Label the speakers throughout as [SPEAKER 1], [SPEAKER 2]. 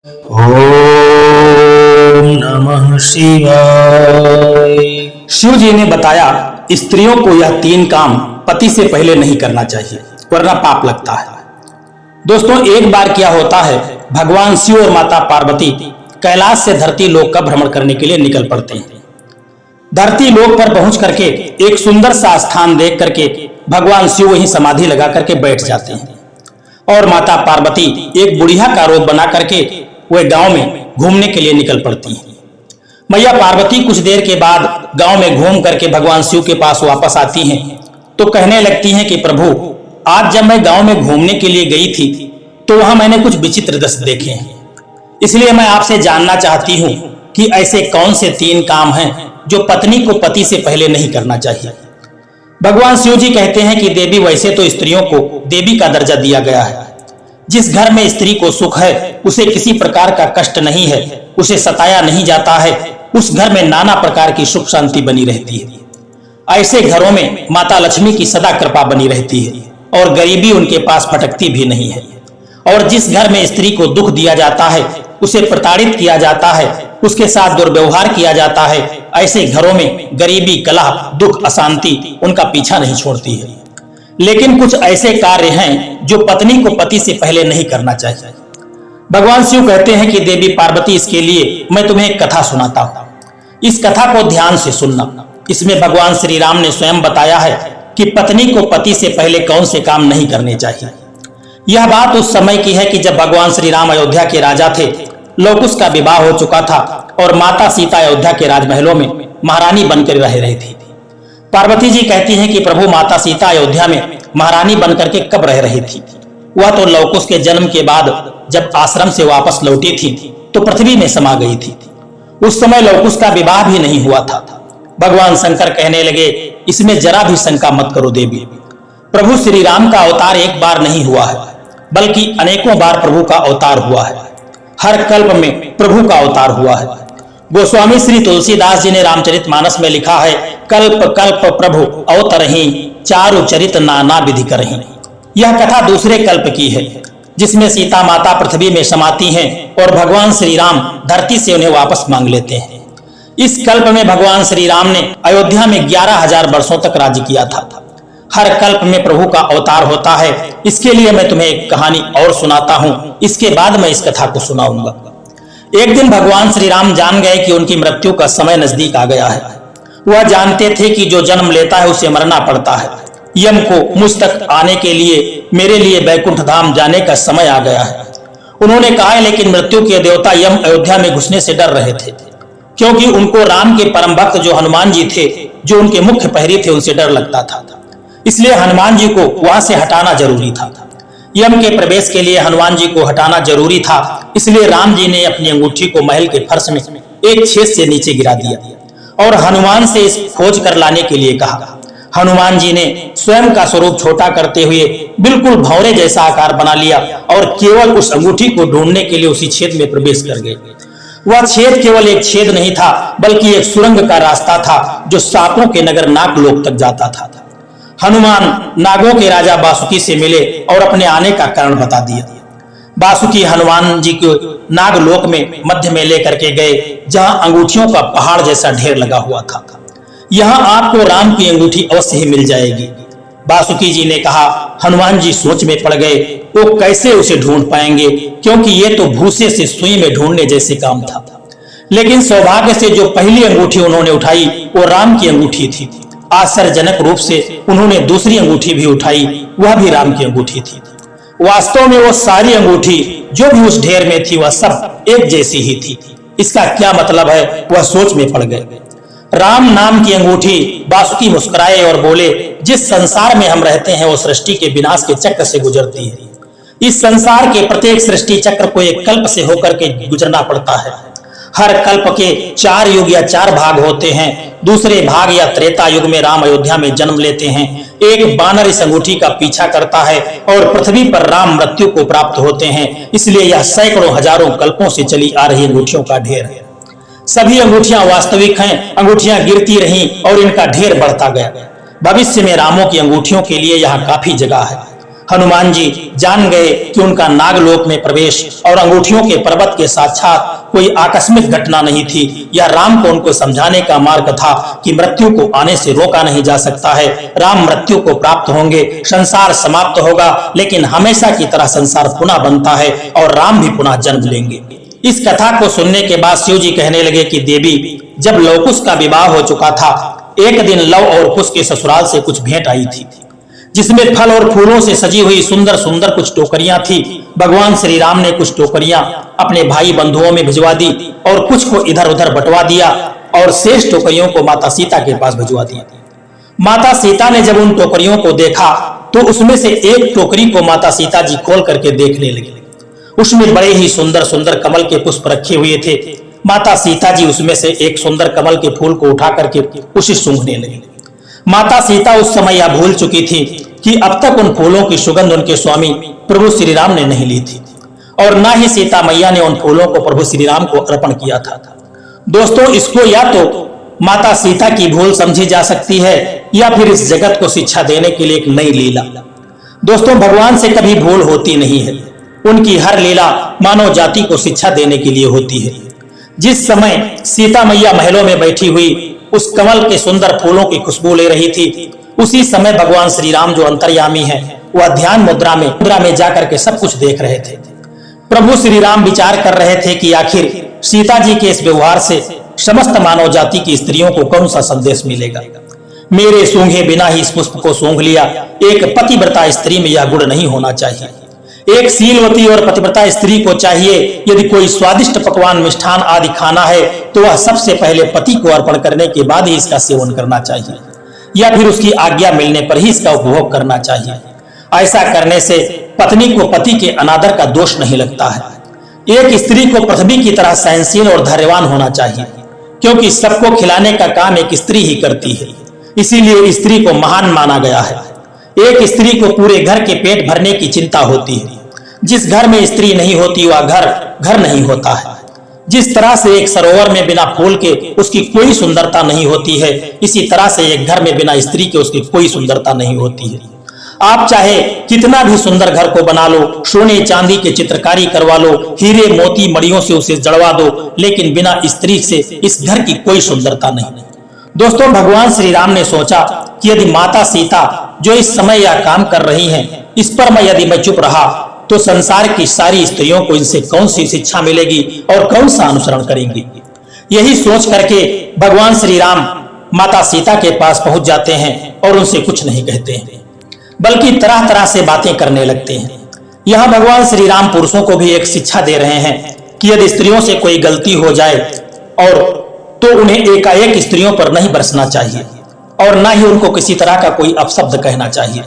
[SPEAKER 1] ओम नमः शिवाय। शिव जी ने बताया स्त्रियों को यह 3 काम पति से पहले नहीं करना चाहिए वरना पाप लगता है। दोस्तों, एक बार क्या होता है, भगवान शिव और माता पार्वती कैलाश से धरती लोक का भ्रमण करने के लिए निकल पड़ते हैं। धरती लोक पर पहुंच करके एक सुंदर सा स्थान देख करके भगवान शिव वहीं समाधि लगा करके बैठ जाते हैं और माता पार्वती एक बुढ़िया का रूप बना करके वे गांव में घूमने के लिए निकल पड़ती हैं। मैया पार्वती कुछ देर के बाद गांव में घूम करके भगवान शिव के पास वापस आती हैं तो कहने लगती हैं कि प्रभु, आज जब मैं गांव में घूमने के लिए गई थी तो वहां मैंने कुछ विचित्र दृश्य देखे हैं, इसलिए मैं आपसे जानना चाहती हूं कि ऐसे कौन से 3 काम हैं जो पत्नी को पति से पहले नहीं करना चाहिए। भगवान शिव जी कहते हैं कि देवी, वैसे तो स्त्रियों को देवी का दर्जा दिया गया है। जिस घर में स्त्री को सुख है उसे किसी प्रकार का कष्ट नहीं है, उसे सताया नहीं जाता है, उस घर में नाना प्रकार की सुख शांति बनी रहती है। ऐसे घरों में माता लक्ष्मी की सदा कृपा बनी रहती है और गरीबी उनके पास फटकती भी नहीं है। और जिस घर में स्त्री को दुख दिया जाता है, उसे प्रताड़ित किया जाता है, उसके साथ दुर्व्यवहार किया जाता है, ऐसे घरों में गरीबी, कलह, दुख, अशांति उनका पीछा नहीं छोड़ती है। लेकिन कुछ ऐसे कार्य हैं जो पत्नी को पति से पहले नहीं करना चाहिए। भगवान शिव कहते हैं कि देवी पार्वती, इसके लिए मैं तुम्हें एक कथा सुनाता हूं। इस कथा को ध्यान से सुनना। इसमें भगवान श्री राम ने स्वयं बताया है कि पत्नी को पति से पहले कौन से काम नहीं करने चाहिए। यह बात उस समय की है कि जब भगवान श्री राम अयोध्या के राजा थे, लवकुश का विवाह हो चुका था और माता सीता अयोध्या के राजमहलों में महारानी बनकर रह रही थी। पार्वती जी कहती हैं कि प्रभु, माता सीता अयोध्या में महारानी बनकर के कब रह रही थी? वह तो लवकुश के जन्म के बाद जब आश्रम से वापस लौटी थी तो पृथ्वी में समा गई थी। उस समय लवकुश का विवाह भी नहीं हुआ था। भगवान शंकर कहने लगे, इसमें जरा भी शंका मत करो देवी, प्रभु श्री राम का अवतार एक बार नहीं हुआ है, बल्कि अनेकों बार प्रभु का अवतार हुआ है। हर कल्प में प्रभु का अवतार हुआ है। गोस्वामी श्री तुलसीदास जी ने रामचरितमानस में लिखा है, कल्प कल्प प्रभु अवतरहि, चारु चरित नाना विधि करहि। यह कथा दूसरे कल्प की है जिसमें सीता माता पृथ्वी में समाती हैं और भगवान श्री राम धरती से उन्हें वापस मांग लेते हैं। इस कल्प में भगवान श्री राम ने अयोध्या में 11,000 वर्षों तक राज्य किया था। हर कल्प में प्रभु का अवतार होता है। इसके लिए मैं तुम्हें एक कहानी और सुनाता हूं, इसके बाद मैं इस कथा को सुनाऊंगा। एक दिन भगवान श्री राम जान गए कि उनकी मृत्यु का समय नजदीक आ गया है। वह जानते थे कि जो जन्म लेता है उसे मरना पड़ता है। यम को मुझ तक आने के लिए मेरे लिए बैकुंठ धाम जाने का समय आ गया है। उन्होंने कहा, लेकिन मृत्यु के देवता यम अयोध्या में घुसने से डर रहे थे, क्योंकि उनको राम के परम भक्त जो हनुमान जी थे, जो उनके मुख्य प्रहरी थे, उनसे डर लगता था। इसलिए हनुमान जी को वहां से हटाना जरूरी था। यम के प्रवेश के लिए हनुमान जी को हटाना जरूरी था। इसलिए राम जी ने अपनी अंगूठी को महल के फर्श में एक छेद से नीचे गिरा दिया और हनुमान से इस खोज कर लाने के लिए कहा। हनुमान जी ने स्वयं का स्वरूप छोटा करते हुए बिल्कुल भौरे जैसा आकार बना लिया और केवल उस अंगूठी को ढूंढने के लिए उसी छेद में प्रवेश कर गए। वह छेद केवल एक छेद नहीं था, बल्कि एक सुरंग का रास्ता था जो सापों के नगर नागलोक तक जाता था। हनुमान नागों के राजा वासुकी से मिले और अपने आने का कारण बता दिया। वासुकी हनुमान जी को नागलोक में मध्य में लेकर के गए, जहां अंगूठियों का पहाड़ जैसा ढेर लगा हुआ था। यहां आपको राम की अंगूठी अवश्य ही मिल जाएगी। वासुकी जी ने कहा। हनुमान जी सोच में पड़ गए, वो कैसे उसे ढूंढ पाएंगे, क्योंकि ये तो भूसे से सुई में ढूंढने जैसे काम था। लेकिन सौभाग्य से जो पहली अंगूठी उन्होंने उठाई वो राम की अंगूठी थी। आश्चर्यजनक रूप से उन्होंने दूसरी अंगूठी भी उठाई, वह भी राम की अंगूठी थी। वास्तव में वो सारी अंगूठी जो भी उस ढेर में थी वह सब एक जैसी ही थी। इसका क्या मतलब है, वह सोच में पड़ गए। राम नाम की अंगूठी। वासुकी मुस्कुराए और बोले, जिस संसार में हम रहते हैं वो सृष्टि के विनाश के चक्र से गुजरती है। इस संसार के प्रत्येक सृष्टि चक्र को एक कल्प से होकर के गुजरना पड़ता है। हर कल्प के 4 युग या 4 भाग होते हैं। दूसरे भाग या त्रेता युग में राम अयोध्या में जन्म लेते हैं। एक बानर इस अंगूठी का पीछा करता है और पृथ्वी पर राम मृत्यु को प्राप्त होते हैं। इसलिए यह सैकड़ों हजारों कल्पों से चली आ रही अंगूठियों का ढेर है। सभी अंगूठियां वास्तविक हैं। अंगूठियां गिरती रहीं और इनका ढेर बढ़ता गया। भविष्य में रामों की अंगूठियों के लिए यहाँ काफी जगह है। हनुमान जी जान गए कि उनका नागलोक में प्रवेश और अंगूठियों के पर्वत के साक्षात कोई आकस्मिक घटना नहीं थी। यह राम को उनको समझाने का मार्ग था कि मृत्यु को आने से रोका नहीं जा सकता है। राम मृत्यु को प्राप्त होंगे, संसार समाप्त होगा, लेकिन हमेशा की तरह संसार पुनः बनता है और राम भी पुनः जन्म लेंगे। इस कथा को सुनने के बाद शिव जी कहने लगे कि देवी, जब लव कुश का विवाह हो चुका था, एक दिन लव और कुश के ससुराल से कुछ भेंट आई थी, जिसमें फल और फूलों से सजी हुई सुंदर सुंदर कुछ टोकरियां थी। भगवान श्री राम ने कुछ टोकरियां अपने भाई बंधुओं में भिजवा दी और कुछ को इधर उधर बंटवा दिया और शेष टोकरियों को माता सीता के पास भिजवा दिया। माता सीता ने जब उन टोकरियों को देखा तो उसमें से एक टोकरी को माता सीता जी खोल करके देखने लगी। उसमें बड़े ही सुंदर सुंदर कमल के पुष्प रखे हुए थे। माता सीता जी उसमें से एक सुंदर कमल के फूल को उठा करके उसे सूंघने लगी। माता सीता उस समय यह भूल चुकी थी कि अब तक उन फूलों की सुगंध उनके स्वामी प्रभु श्री राम ने नहीं ली थी और ना ही सीता मैया ने उन फूलों को प्रभु श्री राम को अर्पण किया था। दोस्तों, इसको या तो माता सीता की भूल समझी जा सकती है या फिर इस जगत को शिक्षा देने के लिए एक नई लीला। दोस्तों, भगवान से कभी भूल होती नहीं है। उनकी हर लीला मानव जाति को शिक्षा देने के लिए होती है। जिस समय सीता मैया महलों में बैठी हुई उस कमल के सुंदर फूलों की खुशबू ले रही थी, उसी समय भगवान श्री राम जो अंतर्यामी है वह ध्यान मुद्रा में जाकर के सब कुछ देख रहे थे। प्रभु श्री राम विचार कर रहे थे कि आखिर सीता जी के इस व्यवहार से समस्त मानव जाति की स्त्रियों को कौन सा संदेश मिलेगा। मेरे सूंघे बिना ही इस पुष्प को सूंघ लिया। एक पतिव्रता स्त्री में यह गुण नहीं होना चाहिए। एक शीलवती और पतिव्रता स्त्री को चाहिए, यदि कोई स्वादिष्ट पकवान मिष्ठान आदि खाना है तो वह सबसे पहले पति को अर्पण करने के बाद ही इसका सेवन करना चाहिए या फिर उसकी आज्ञा मिलने पर ही इसका उपभोग करना चाहिए। ऐसा करने से पत्नी को पति के अनादर का दोष नहीं लगता है। एक स्त्री को पृथ्वी की तरह सहनशील और धैर्यवान होना चाहिए, क्योंकि सबको खिलाने का काम एक स्त्री ही करती है। इसीलिए स्त्री को महान माना गया है। एक स्त्री को पूरे घर के पेट भरने की चिंता होती है। जिस घर में स्त्री नहीं होती वह घर नहीं होता है। जिस तरह से एक सरोवर में बिना फूल के उसकी कोई सुंदरता नहीं होती है, इसी तरह से एक घर में बिना स्त्री के उसकी कोई सुंदरता नहीं होती है। आप चाहे कितना भी सुंदर घर को बना लो, सोने चांदी के चित्रकारी करवा लो, हीरे मोती मड़ियों से उसे जड़वा दो, लेकिन बिना स्त्री से इस घर की कोई सुंदरता नहीं। दोस्तों, भगवान श्री राम ने सोचा कि यदि माता सीता जो इस समय यह काम कर रही हैं, इस पर यदि मैं चुप रहा तो संसार की सारी स्त्रियों को इनसे कौन सी शिक्षा मिलेगी और कौन सा अनुसरण करेंगी। यही सोच करके भगवान श्री राम माता सीता के पास पहुंच जाते हैं और उनसे कुछ नहीं कहते हैं, बल्कि तरह तरह से बातें करने लगते हैं। यहाँ भगवान श्री राम पुरुषों को भी एक शिक्षा दे रहे हैं कि यदि स्त्रियों से कोई गलती हो जाए और तो उन्हें एकाएक स्त्रियों पर नहीं बरसना चाहिए और ना ही उनको किसी तरह का कोई अपशब्द कहना चाहिए,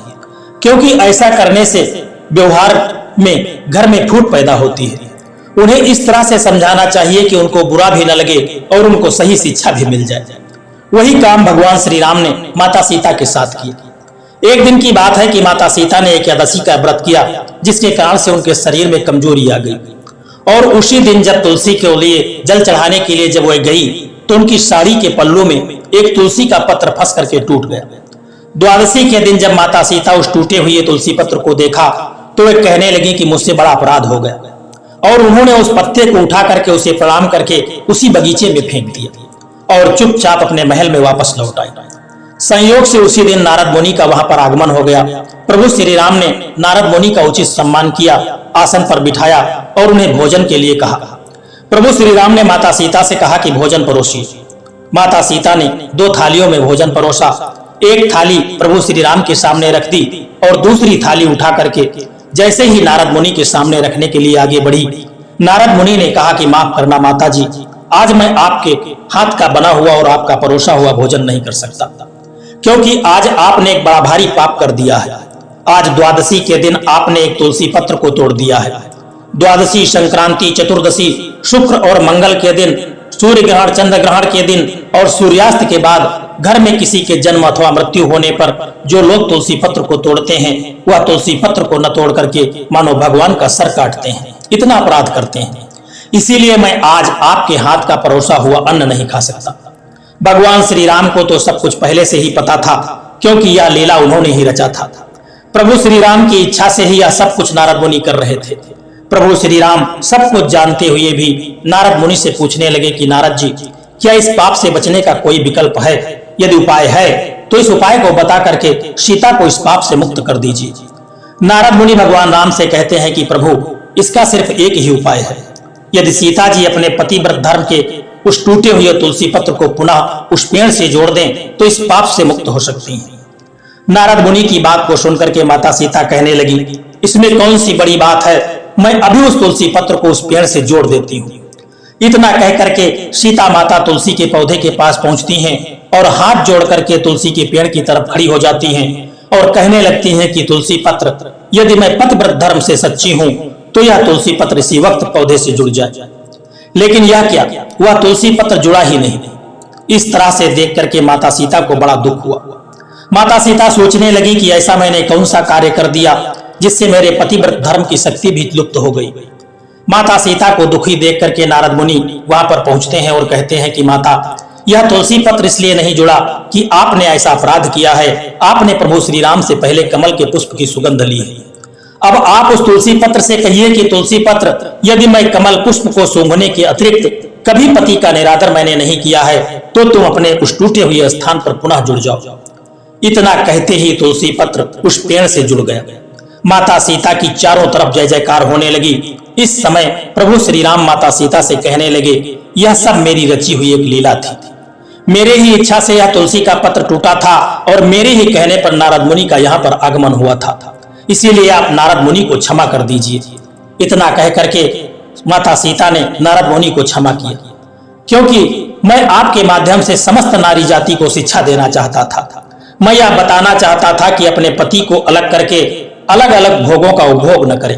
[SPEAKER 1] क्योंकि ऐसा करने से व्यवहार में घर में फूट पैदा होती है। उन्हें इस तरह से समझाना चाहिए कि उनको बुरा भी न लगे और उनको सही शिक्षा भी मिल जाए। वही काम भगवान श्री राम ने माता सीता के साथ किया। एक दिन की बात है कि माता सीता ने एकादशी का व्रत किया, जिसके कारण से उनके शरीर में कमजोरी आ गई और उसी दिन जब तुलसी के लिए जल चढ़ाने के लिए जब वह गई तो उनकी साड़ी के पल्लू में एक तुलसी का पत्र फंस करके टूट गया। द्वादशी के दिन जब माता सीता उस टूटे हुए तुलसी पत्र को देखा तो वे कहने लगी कि मुझसे बड़ा अपराध हो गया और उन्होंने उस पत्ते को उठा करके उसे प्रणाम करके उसी बगीचे में फेंक दिया और चुपचाप अपने महल में वापस लौट आई। संयोग से उसी दिन नारद मुनि का वहां पर आगमन हो गया। प्रभु श्री राम ने नारद मुनि का उचित सम्मान किया, आसन पर बिठाया और उन्हें भोजन के लिए कहा। प्रभु श्री राम ने माता सीता से कहा कि भोजन परोसी। माता सीता ने 2 थालियों में भोजन परोसा। एक थाली प्रभु श्री राम के सामने रख दी और दूसरी थाली उठा करके जैसे ही नारद मुनि के सामने रखने के लिए आगे बढ़ी, नारद मुनि ने कहा कि माफ करना माता जी, आज मैं आपके हाथ का बना हुआ और आपका परोसा हुआ भोजन नहीं कर सकता, क्योंकि आज आपने एक बड़ा भारी पाप कर दिया है। आज द्वादशी के दिन आपने एक तुलसी पत्र को तोड़ दिया है। द्वादशी, संक्रांति, चतुर्दशी, शुक्र और मंगल के दिन, सूर्य ग्रहण, चंद्र ग्रहण के दिन और सूर्यास्त के बाद घर में किसी के जन्म अथवा मृत्यु होने पर जो लोग तुलसी पत्र को तोड़ते हैं वह तुलसी पत्र को न तोड़ करके मानो भगवान का सर काटते हैं। इतना अपराध करते हैं। इसीलिए मैं आज आपके हाथ का परोसा हुआ अन्न नहीं खा सकता। भगवान श्री राम को तो सब कुछ पहले से ही पता था, क्योंकि यह लीला उन्होंने ही रचा था। प्रभु श्री राम की इच्छा से ही यह सब कुछ नारद मुनि कर रहे थे। प्रभु श्री राम सब कुछ जानते हुए भी नारद मुनि से पूछने लगे कि नारद जी, क्या इस पाप से बचने का कोई विकल्प है? यदि उपाय है तो इस उपाय को बता करके सीता को इस पाप से मुक्त कर दीजिए। नारद मुनि भगवान राम से कहते हैं कि प्रभु, इसका सिर्फ एक ही उपाय है। यदि सीता जी अपने पतिव्रत धर्म के उस टूटे हुए तुलसी पत्र को पुनः उस पेड़ से जोड़ दें तो इस पाप से मुक्त हो सकती हैं। नारद मुनि की बात को सुनकर के माता सीता कहने लगी, इसमें कौन सी बड़ी बात है, मैं अभी उस तुलसी पत्र को उस पेड़ से जोड़ देती हूँ। इतना कह करके सीता माता तुलसी के पौधे के पास पहुंचती हैं और हाथ जोड़ करके तुलसी के पेड़ की तरफ खड़ी हो जाती हैं और कहने लगती हैं कि तुलसी पत्र, यदि मैं पतिव्रत धर्म से सच्ची हूं तो यह तुलसी पत्र इसी वक्त पौधे से जुड़ जाए। लेकिन यह क्या, वह तुलसी पत्र जुड़ा ही नहीं। इस तरह से देख करके माता सीता को बड़ा दुख हुआ। माता सीता सोचने लगी कि ऐसा मैंने कौन सा कार्य कर दिया जिससे मेरे पतिव्रत धर्म की शक्ति भी लुप्त हो गई। माता सीता को दुखी देख करके नारद मुनि वहां पर पहुंचते हैं और कहते हैं कि माता, यह तुलसी पत्र इसलिए नहीं जुड़ा कि आपने ऐसा अपराध किया है, आपने प्रभु श्री राम से पहले कमल के पुष्प की सुगंध ली है। अब आप उस तुलसी पत्र से कहिए कि तुलसी पत्र, यदि मैं कमल पुष्प को सूंघने के अतिरिक्त कभी पति का निरादर मैंने नहीं किया है तो तुम अपने उस टूटे हुए स्थान पर पुनः जुड़ जाओ। इतना कहते ही तुलसी पत्र उस पेड़ से जुड़ गया। माता सीता की चारों तरफ जय जयकार होने लगी। इस समय प्रभु श्री राम माता सीता से कहने लगे, यह सब मेरी रची हुई एक लीला थी। मेरे ही इच्छा से यह तुलसी का पत्र टूटा था और मेरे ही कहने पर नारद मुनि का यहाँ पर आगमन हुआ था, इसीलिए आप नारद मुनि को क्षमा कर दीजिए। इतना कह करके माता सीता ने नारद मुनि को क्षमा किया, क्योंकि मैं आपके माध्यम से समस्त नारी जाति को शिक्षा देना चाहता था। मैं यह बताना चाहता था कि अपने पति को अलग करके अलग अलग भोगों का उपभोग न करें।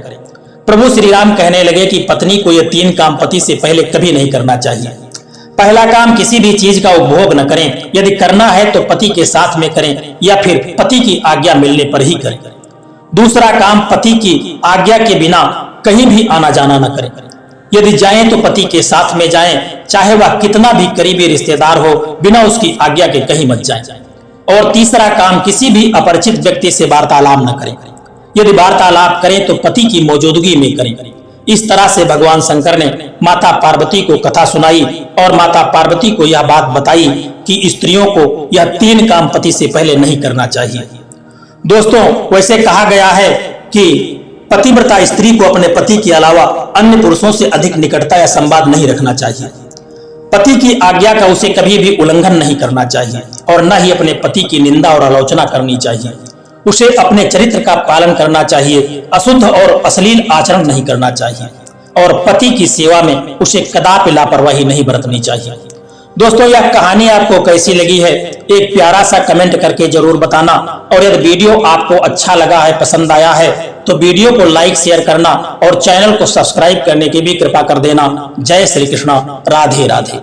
[SPEAKER 1] प्रभु श्री राम कहने लगे कि पत्नी को यह 3 काम पति से पहले कभी नहीं करना चाहिए। पहला काम, किसी भी चीज का उपभोग न करें। यदि करना है तो पति के साथ में करें या फिर पति की आज्ञा मिलने पर ही करें। दूसरा काम, पति की आज्ञा के बिना कहीं भी आना जाना न करें। यदि जाएं तो पति के साथ में जाएं, चाहे वह कितना भी करीबी रिश्तेदार हो, बिना उसकी आज्ञा के कहीं मत जाएं। और तीसरा काम, किसी भी अपरिचित व्यक्ति से वार्तालाप न करें। यदि वार्तालाप करें तो पति की मौजूदगी में करें। इस तरह से भगवान शंकर ने माता पार्वती को कथा सुनाई और माता पार्वती को यह बात बताई कि स्त्रियों को यह 3 काम पति से पहले नहीं करना चाहिए। दोस्तों, वैसे कहा गया है कि पतिव्रता स्त्री को अपने पति के अलावा अन्य पुरुषों से अधिक निकटता या संवाद नहीं रखना चाहिए। पति की आज्ञा का उसे कभी भी उल्लंघन नहीं करना चाहिए और न ही अपने पति की निंदा और आलोचना करनी चाहिए। उसे अपने चरित्र का पालन करना चाहिए, अशुद्ध और अश्लील आचरण नहीं करना चाहिए और पति की सेवा में उसे कदापि लापरवाही नहीं बरतनी चाहिए। दोस्तों, यह कहानी आपको कैसी लगी है, एक प्यारा सा कमेंट करके जरूर बताना। और यदि वीडियो आपको अच्छा लगा है, पसंद आया है, तो वीडियो को लाइक शेयर करना और चैनल को सब्सक्राइब करने की भी कृपा कर देना। जय श्री कृष्ण, राधे राधे।